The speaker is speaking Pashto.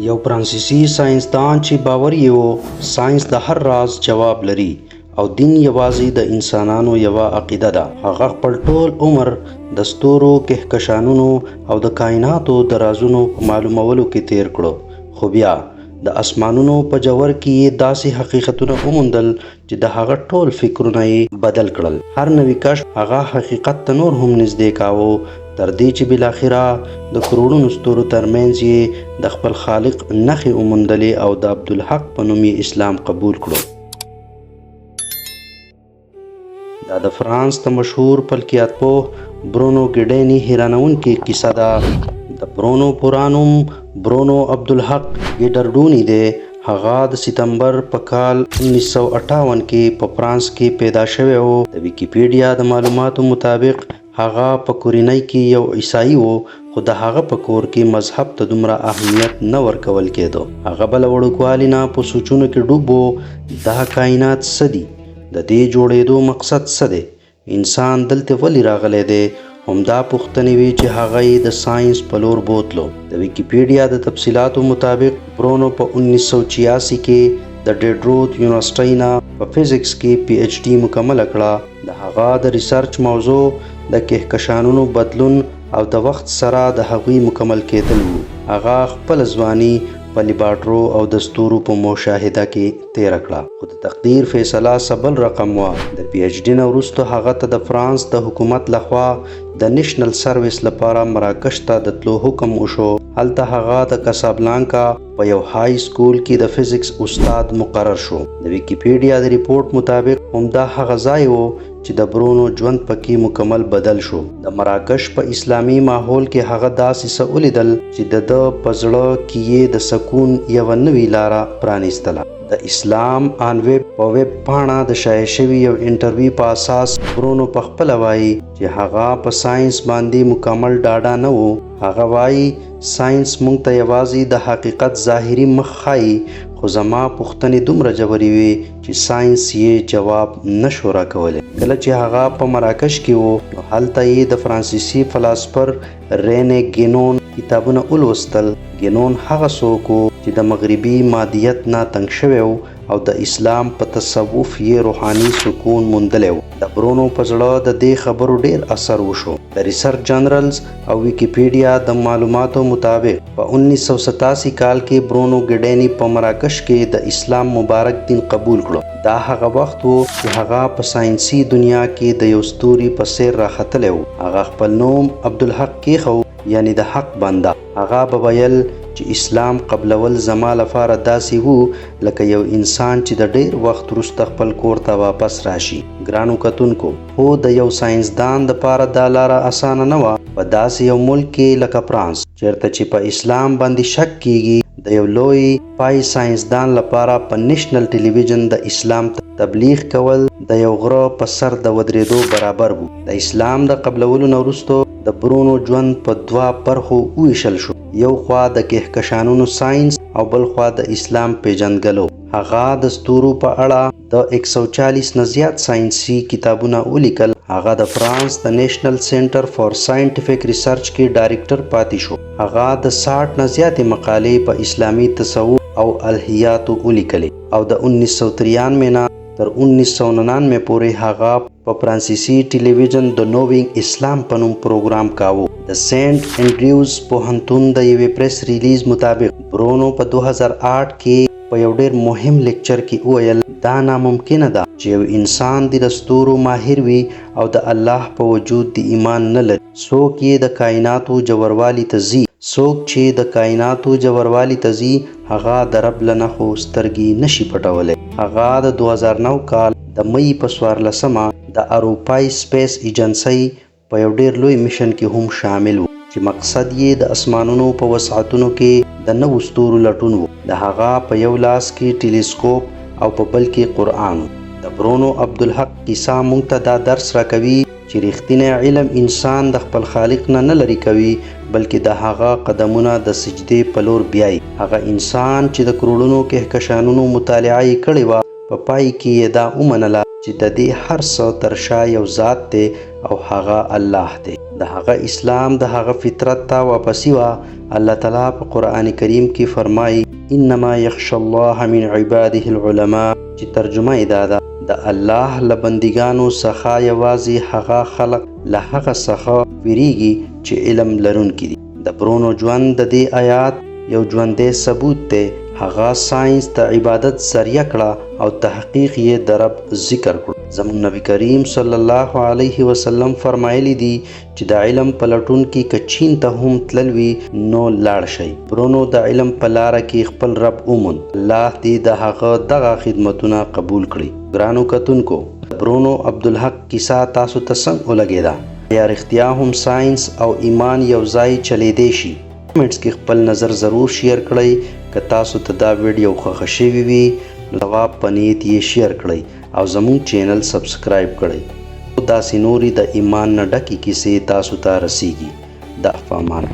یو فرانسیسي ساینسدان چې باور یې و ساینس د هر راز جواب لري او دین یوازې د انسانانو یوه عقیده ده. هغه خپل ټول عمر د ستورو کهکشانونو او د کائناتو د رازونو په معلومولو کې تیر کړو، خو بیا د اسمانونو په جوور کې یې داسې حقیقتونه وموندل چې د هغه ټول فکرونه یې بدل کړل. هر نوي کشف هغه حقیقت ته نور هم نږدې کاوه، تر دې چې بالاخره د کروڑونو ستورو ترمنځ یې د خپل خالق نښې وموندلې او د عبدالحق په نوم یې اسلام قبول کړو. دا د فرانس د مشهور فلکیات پوه برونو ګیډیني حیرانوونکې کیسه ده. د برونو پوره نوم برونو عبدالحق ګیډرډوني دی. هغه د ستمبر په کال 1958 کې په فرانس کې پیدا شوی و. د ویکیپیډیا د معلوماتو مطابق هغه په کورنۍ کې یو عیسائی و، خو د هغه په کور کې مذهب ته دومره اهمیت نه ورکول کېدو. هغه به له وړوکوالي نه په سوچونو کې ډوب و، دا کائنات څه دي، د دې جوړېدو مقصد څه دی، انسان دلته ولې راغلی دی. همدا پوښتنې وې چې هغه یې د ساینس په لور بوتلو. د ویکیپیډیا د تفصیلاتو مطابق برونو په 1986 کې د ډیډروت یونیورسټۍ نه په فزیکس کې پی ایچ ډي مکمله کړه. د هغه د ریسرچ موضوع د کهکشانونو بدلون او د وخت سره د هغوی مکمل کېدل وو. هغه خپل ځواني په لیبارټرو او د ستورو په مشاهده کې تیره کړه، خو د تقدیر فیصله څه بل رقم وه. د پی ایچ ډي نه وروسته هغه ته د فرانس د حکومت لخوا د نیشنل سروس لپاره مراکش ته د تلو حکم وشو. هلته هغه د کاسابلانکا په یو های سکول کې د فزیکس استاد مقرر شو. د ویکیپیډیا د ریپورت مطابق همدا هغه ځای و چې د برونو ژوند پکې مکمل بدل شو. د مراکش په اسلامي ماحول کې هغه داسې څه ولیدل چې د ده په زړه کې یې د سکون یوه نوې لاره پرانیستله. د اسلام آن ویب په ویب پاڼه د شایع شوي یو انټرویو په اساس برونو په خپله وایي چې هغه په ساینس باندې مکمل ډاډه نه و. هغه وایي ساینس موږ ته یوازې د حقیقت ظاهري مخ ښایي، خو زما پوښتنې دومره ژورې وې چې ساینس یې جواب نشو راکولی. کله چې هغه په مراکش کې و نو هلته یې د فرانسیسي فلاسفر رینې ګینون کتابونه ولوستل. ګینون هغه څوک و چې د مغربي مادیت نه تنګ شوی و او د اسلام په تصوف یې روحاني سکون موندلی و. د برونو په زړه د دې خبرو ډیر اثر وشو. د ریسرچ جنرلز او ویکیپیډیا د معلوماتو مطابق په 1987 کال کې برونو ګیډیني په مراکش کې د اسلام مبارک دین قبول کړو. دا هغه وخت و چې هغه په ساینسي دنیا کې د یو ستوري په څیر راختلی و. هغه خپل نوم عبدالحق کېښو، یعنی د حق بنده. هغه به ویل چې اسلام قبلول زما لپاره داسې وو لکه یو انسان چې د ډیر وخت وروسته خپل کور ته واپس راشي. ګرانو کتونکو، خو د یو ساینسدان دپاره دا لاره اسانه نه وه. په داسې یو ملک کې لکه فرانس چیرته چې په اسلام باندې شک کیږي، د یو لوی پای ساینسدان لپاره په نیشنل ټلویزیون د اسلام تبلیغ کول د یو غره په سر د ودرېدو برابر وو. د اسلام د قبلولو نه وروسته د برونو ژوند په دوه برخو وویشل شو، یو خوا د کهکشانونو ساینس او بل خوا د اسلام پیژندګلو. هغه د ستورو په اړه د 140 نه زیات ساینسي کتابونه ولیکل. هغه د فرانس د نیشنل سینټر فار ساینټیفیک ریسرچ کې ډایرکټر پاتې شو. هغه د 60 نه زیاتې مقالې په اسلامي تصوف او الهیاتو ولیکلې او د 1993 نه تر 1999 پورې هغه په فرانسیسي ټلویزیون د نووینګ اسلام په نوم پروګرام کاوه. د سینټ انډریوز پوهنتون د یوې پریس ریلیز مطابق برونو په 2008 کې په یو ډیر مهم لیکچر کې وویل دا ناممکنه ده چې یو انسان د ستورو ماهر وي او د الله په وجود د ایمان نه لري. څوک یې د کائناتو جوړوالي ته ځي، څوک چې د کائناتو جوړوالي ته ځي هغه د رب له نښو سترګې نشي پټولی. هغه د 2009 کال د مۍ په 14مه د اروپای سپیس ایجنسۍ په یو ډیر لوی میشن کې هم شامل و چې مقصد یې د اسمانونو په وسعتونو کې د نوو ستورو لټون و. د هغه په یو لاس کې ټیلیسکوپ او په بل کې قرآن و. د برونو عبدالحق کیسه موږ ته دا درس راکوي چې رښتینی علم انسان د خپل خالق نه لرې کوي، بلکې د هغه قدمونه د سجدې په لور بیایي. هغه انسان چې د کروڑونو کهکشانونو مطالعه یې کړې وه، په پای کې یې دا ومنله چې د دې هر څه تر شا یو ذات دی او هغه الله دی. د هغه اسلام د هغه فطرت ته واپسی وه. الله تعالی په قرآن کریم کې فرمایي انما یخشى الله من عباده العلماء، چې ترجمه یې دا ده د الله له بندګانو څخه یوازې هغه خلق له هغه څخه ویریږي چې علم لرونکي دي. د برونو ژوند د دې آیات یو ژوندی ثبوت دی. هغه ساينس د عبادت ذریعه کړه او تحقیق یې د رب ذکر کړو. زموږ نبی کریم صلی الله علیه وسلم فرمایلی دي چې د علم په لټون کې که چین ته هم تلل وي نو لاړ شئ. برونو د علم په لاره کې خپل رب وموند. الله دې د هغه دغه خدمتونه قبول کړي. ګرانو کتونکو، برونو عبدالحق کیسه تاسو ته څنګه ولګېده؟ یا رښتیا هم ساينس او ایمان یو ځای چلیدی شي؟ کمنټس کې خپل نظر ضرور شیر کړئ. که تاسو ته دا ویډیو خوښه شوې وي نو ثواب په نیت یې شیر کړئ او زموږ چینل سبسکرایب کړئ. داسې نورې د ایمان نه ډکې کیسې تاسو ته رسیږي. د افامان